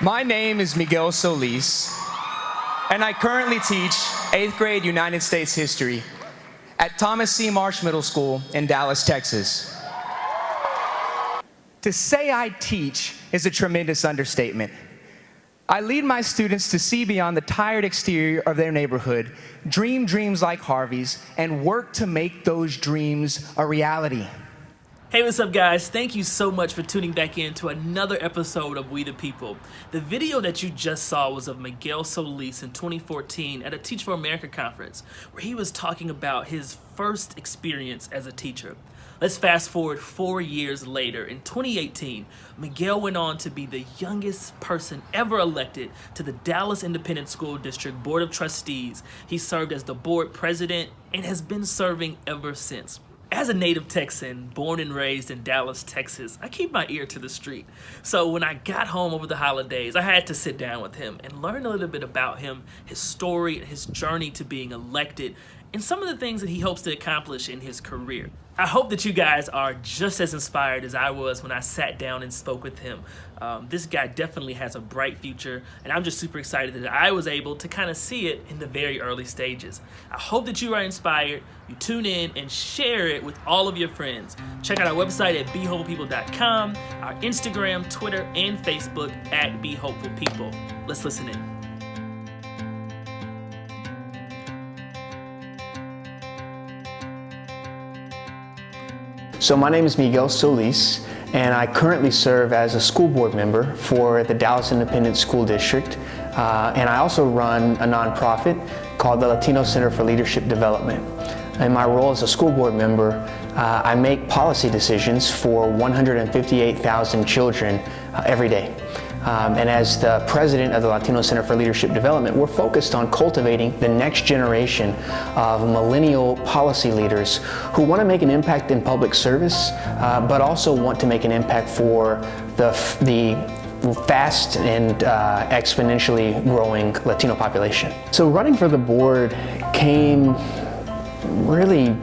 My name is Miguel Solis, and I currently teach 8th grade United States history at Thomas C. Marsh Middle School in Dallas, Texas. To say I teach is a tremendous understatement. I lead my students to see beyond the tired exterior of their neighborhood, dream dreams like Harvey's, and work to make those dreams a reality. Hey, what's up, guys? Thank you so much for tuning back in to another episode of We the People. The video that you just saw was of Miguel Solis in 2014 at a Teach for America conference, where he was talking about his first experience as a teacher. Let's fast forward 4 years later. In 2018, Miguel went on to be the youngest person ever elected to the Dallas Independent School District Board of Trustees. He served as the board president and has been serving ever since. As a native Texan, born and raised in Dallas, Texas, I keep my ear to the street. So when I got home over the holidays, I had to sit down with him and learn a little bit about him, his story, and his journey to being elected, and some of the things that he hopes to accomplish in his career. I hope that you guys are just as inspired as I was when I sat down and spoke with him. This guy definitely has a bright future, and I'm just super excited that I was able to kind of see it in the very early stages. I hope that you are inspired, you tune in and share it with all of your friends. Check out our website at BeHopefulPeople.com, our Instagram, Twitter, and Facebook at BeHopefulPeople. Let's listen in. So my name is Miguel Solis, and I currently serve as a school board member for the Dallas Independent School District, and I also run a nonprofit called the Latino Center for Leadership Development. In my role as a school board member, I make policy decisions for 158,000 children every day. And as the president of the Latino Center for Leadership Development, we're focused on cultivating the next generation of millennial policy leaders who want to make an impact in public service, but also want to make an impact for the fast and exponentially growing Latino population. So running for the board came really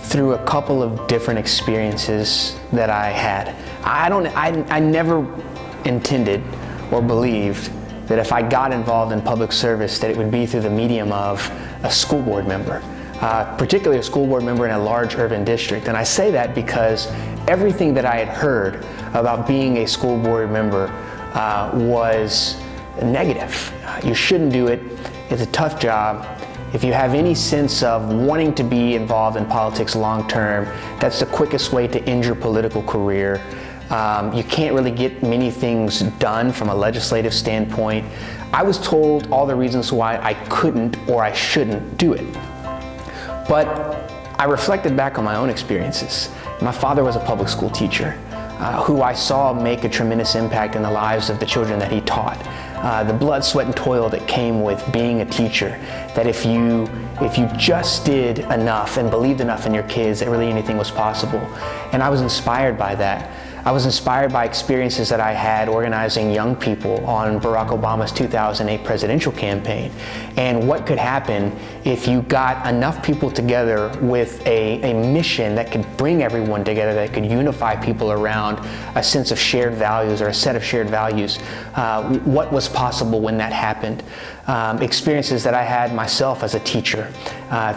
through a couple of different experiences that I had. I never intended or believed that if I got involved in public service that it would be through the medium of a school board member, particularly a school board member in a large urban district. And I say that because everything that I had heard about being a school board member was negative. You shouldn't do it. It's a tough job. If you have any sense of wanting to be involved in politics long term, that's the quickest way to end your political career. You can't really get many things done from a legislative standpoint. I was told all the reasons why I couldn't or I shouldn't do it. But I reflected back on my own experiences. My father was a public school teacher who I saw make a tremendous impact in the lives of the children that he taught. The blood, sweat, and toil that came with being a teacher, that if you just did enough and believed enough in your kids, that really anything was possible. And I was inspired by that. I was inspired by experiences that I had organizing young people on Barack Obama's 2008 presidential campaign, and what could happen if you got enough people together with a mission that could bring everyone together, that could unify people around a sense of shared values or a set of shared values. What was possible when that happened. Experiences that I had myself as a teacher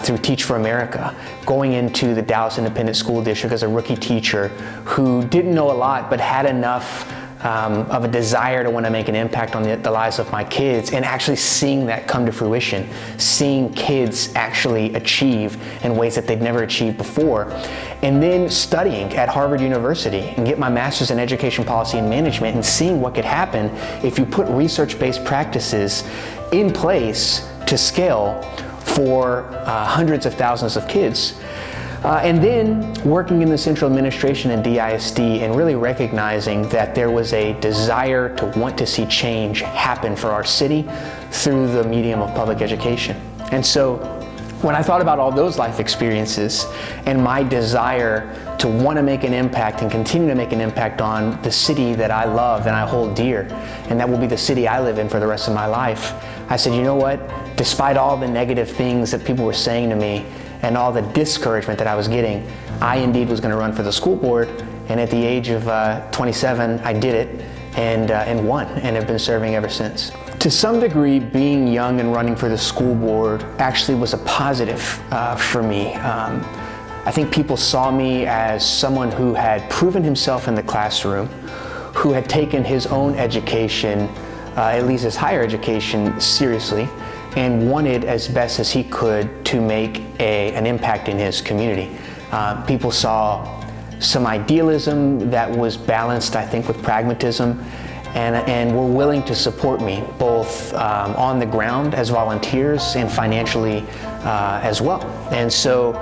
through Teach for America, going into the Dallas Independent School District as a rookie teacher who didn't know a lot but had enough of a desire to want to make an impact on the lives of my kids, and actually seeing that come to fruition, seeing kids actually achieve in ways that they'd never achieved before, and then studying at Harvard University and get my master's in education policy and management, and seeing what could happen if you put research-based practices in place to scale for hundreds of thousands of kids. And then working in the central administration and DISD, and really recognizing that there was a desire to want to see change happen for our city through the medium of public education. And so when I thought about all those life experiences and my desire to want to make an impact and continue to make an impact on the city that I love and I hold dear, and that will be the city I live in for the rest of my life, I said, you know what? Despite all the negative things that people were saying to me and all the discouragement that I was getting, I indeed was going to run for the school board. And at the age of 27, I did it. and won, and have been serving ever since. To some degree, being young and running for the school board actually was a positive for me. I think people saw me as someone who had proven himself in the classroom, who had taken his own education, at least his higher education, seriously, and wanted as best as he could to make an impact in his community. People saw some idealism that was balanced, I think, with pragmatism, and were willing to support me both on the ground as volunteers and financially as well. And so,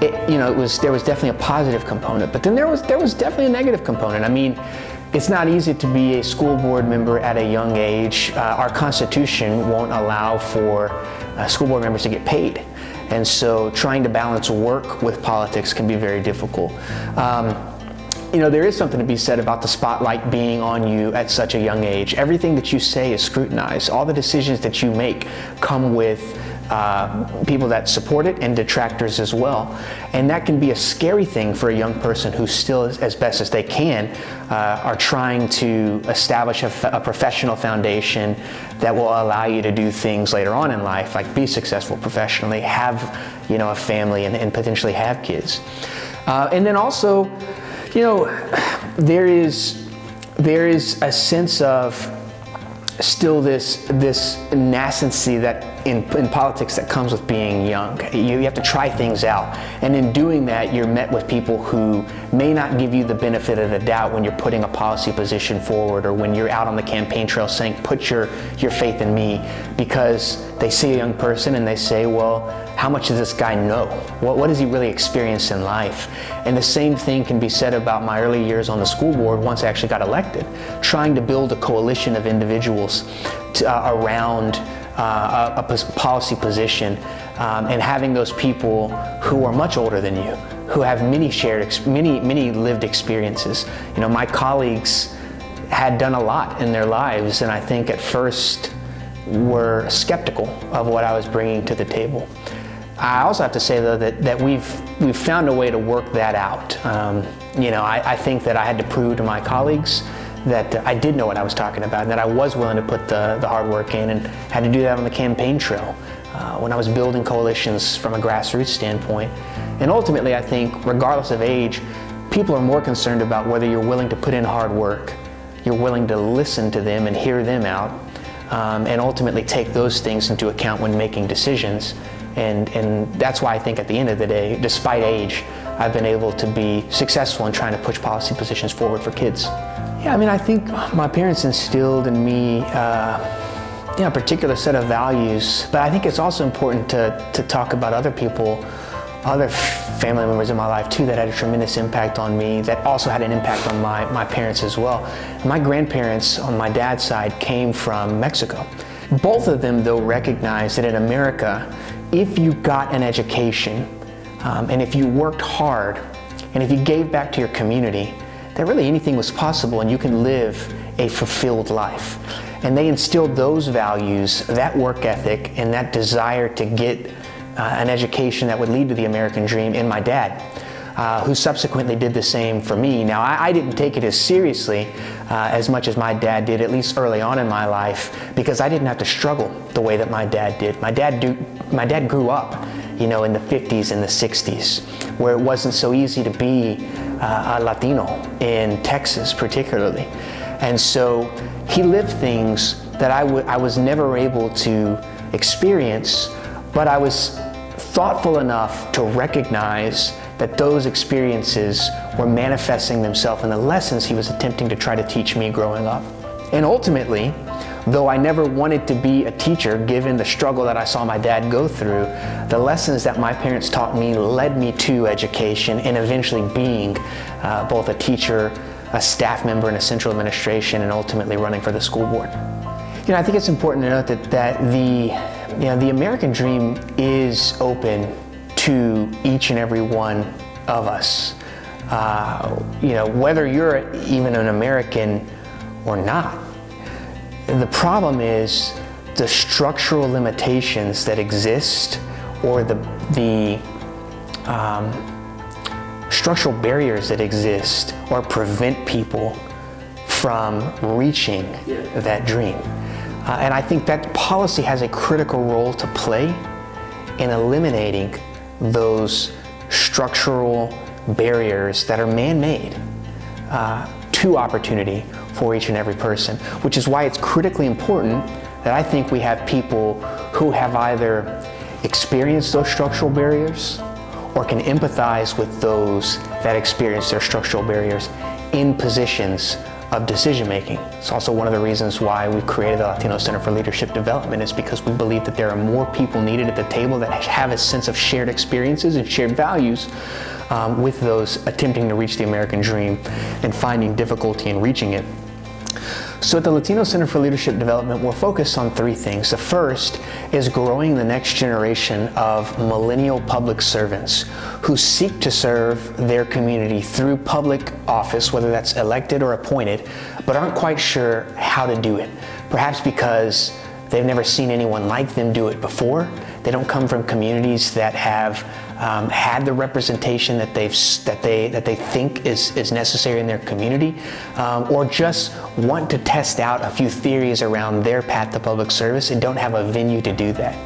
there was definitely a positive component, but then there was definitely a negative component. I mean, it's not easy to be a school board member at a young age. Our Constitution won't allow for school board members to get paid. And so trying to balance work with politics can be very difficult. There is something to be said about the spotlight being on you at such a young age. Everything that you say is scrutinized. All the decisions that you make come with people that support it and detractors as well. And that can be a scary thing for a young person who still, as best as they can, are trying to establish a professional foundation that will allow you to do things later on in life, like be successful professionally, have a family, and potentially have kids. And then also, there is a sense of still this nascency that in politics that comes with being young. You have to try things out, and in doing that, you're met with people who may not give you the benefit of the doubt when you're putting a policy position forward, or when you're out on the campaign trail saying, put your faith in me, because they see a young person and they say, well, how much does this guy know? What has he really experienced in life? And the same thing can be said about my early years on the school board once I actually got elected, trying to build a coalition of individuals around a policy position, and having those people who are much older than you, who have many lived experiences. My colleagues had done a lot in their lives, and I think at first were skeptical of what I was bringing to the table. I also have to say, though, that we've found a way to work that out. I think that I had to prove to my colleagues that I did know what I was talking about, and that I was willing to put the hard work in, and had to do that on the campaign trail when I was building coalitions from a grassroots standpoint. And ultimately, I think, regardless of age, people are more concerned about whether you're willing to put in hard work, you're willing to listen to them and hear them out, and ultimately take those things into account when making decisions. And that's why I think at the end of the day, despite age, I've been able to be successful in trying to push policy positions forward for kids. Yeah, I think my parents instilled in me a particular set of values, but I think it's also important to talk about other people, other family members in my life too, that had a tremendous impact on me, that also had an impact on my parents as well. My grandparents on my dad's side came from Mexico. Both of them, though, recognized that in America, if you got an education, and if you worked hard, and if you gave back to your community, that really anything was possible and you can live a fulfilled life. And they instilled those values, that work ethic, and that desire to get an education that would lead to the American dream in my dad, who subsequently did the same for me. Now, I didn't take it as seriously as much as my dad did, at least early on in my life, because I didn't have to struggle the way that my dad did. My dad grew up, in the 50s and the 60s, where it wasn't so easy to be a Latino in Texas particularly. And so he lived things that I was never able to experience, but I was thoughtful enough to recognize that those experiences were manifesting themselves in the lessons he was attempting to try to teach me growing up. And ultimately, though I never wanted to be a teacher, given the struggle that I saw my dad go through, the lessons that my parents taught me led me to education and eventually being both a teacher, a staff member in a central administration, and ultimately running for the school board. I think it's important to note that the American dream is open to each and every one of us. Whether you're even an American or not. The problem is the structural limitations that exist, or the structural barriers that exist or prevent people from reaching that dream. And I think that policy has a critical role to play in eliminating those structural barriers that are man-made to opportunity for each and every person, which is why it's critically important that I think we have people who have either experienced those structural barriers or can empathize with those that experience their structural barriers in positions of decision making. It's also one of the reasons why we created the Latino Center for Leadership Development, is because we believe that there are more people needed at the table that have a sense of shared experiences and shared values with those attempting to reach the American dream and finding difficulty in reaching it. So at the Latino Center for Leadership Development, we're focused on three things. The first is growing the next generation of millennial public servants who seek to serve their community through public office, whether that's elected or appointed, but aren't quite sure how to do it. Perhaps because they've never seen anyone like them do it before. They don't come from communities that have had the representation that they think is necessary in their community, or just want to test out a few theories around their path to public service and don't have a venue to do that.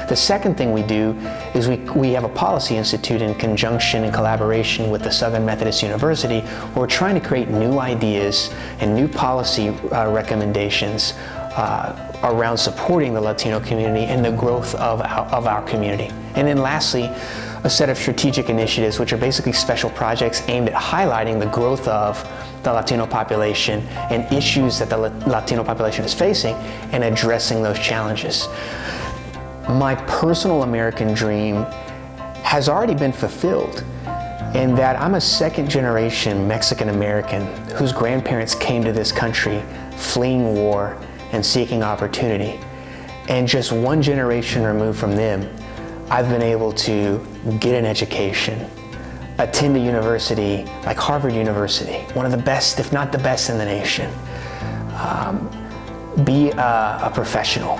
The second thing we do is we have a policy institute in conjunction and collaboration with the Southern Methodist University, where we're trying to create new ideas and new policy recommendations around supporting the Latino community and the growth of our community. And then lastly, a set of strategic initiatives, which are basically special projects aimed at highlighting the growth of the Latino population and issues that the Latino population is facing and addressing those challenges. My personal American dream has already been fulfilled in that I'm a second generation Mexican American whose grandparents came to this country fleeing war and seeking opportunity. And just one generation removed from them, I've been able to get an education, attend a university like Harvard University, one of the best, if not the best in the nation, be a professional,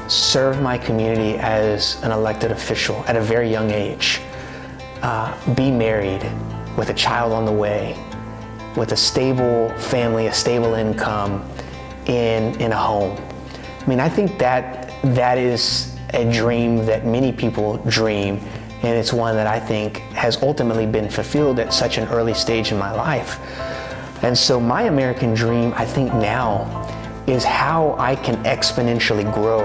serve my community as an elected official at a very young age, be married with a child on the way, with a stable family, a stable income, in a home. I mean, I think that is a dream that many people dream, and it's one that I think has ultimately been fulfilled at such an early stage in my life. And so my American dream, I think now, is how I can exponentially grow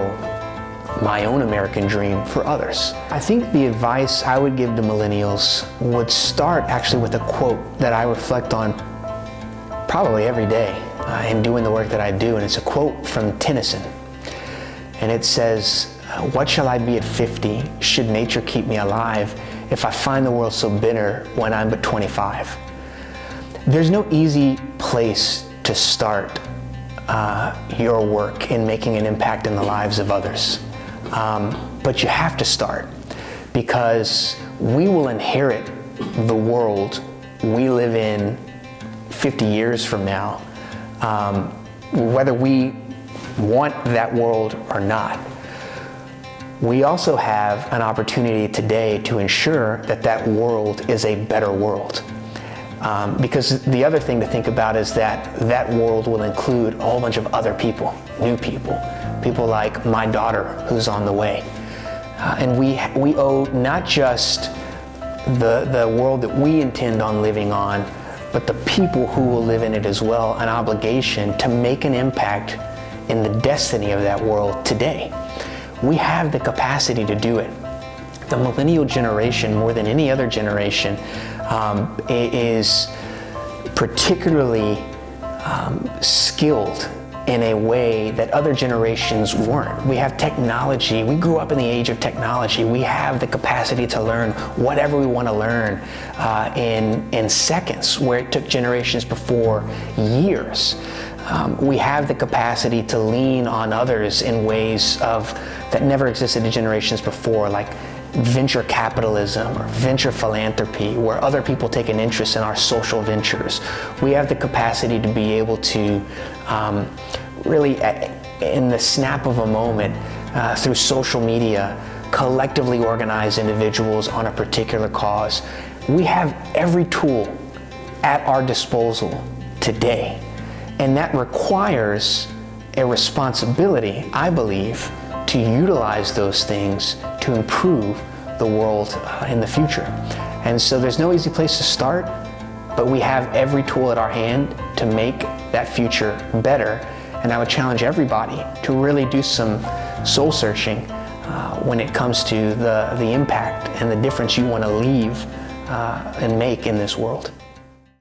my own American dream for others. I think the advice I would give to millennials would start actually with a quote that I reflect on probably every day in doing the work that I do, and it's a quote from Tennyson. And it says, "What shall I be at 50? Should nature keep me alive? If I find the world so bitter when I'm but 25." There's no easy place to start your work in making an impact in the lives of others. But you have to start, because we will inherit the world we live in 50 years from now, whether we want that world or not. We also have an opportunity today to ensure that that world is a better world. Because the other thing to think about is that that world will include a whole bunch of other people, new people, people like my daughter who's on the way. And we owe not just the world that we intend on living on, but the people who will live in it as well, an obligation to make an impact in the destiny of that world today. We have the capacity to do it. The millennial generation, more than any other generation, is particularly skilled in a way that other generations weren't. We have technology. We grew up in the age of technology. We have the capacity to learn whatever we want to learn in seconds, where it took generations before years. We have the capacity to lean on others in ways that never existed in generations before, like venture capitalism or venture philanthropy, where other people take an interest in our social ventures. We have the capacity to be able to really, in the snap of a moment, through social media, collectively organize individuals on a particular cause. We have every tool at our disposal today. And that requires a responsibility, I believe, to utilize those things to improve the world in the future. And so there's no easy place to start, but we have every tool at our hand to make that future better. And I would challenge everybody to really do some soul searching when it comes to the impact and the difference you want to leave and make in this world.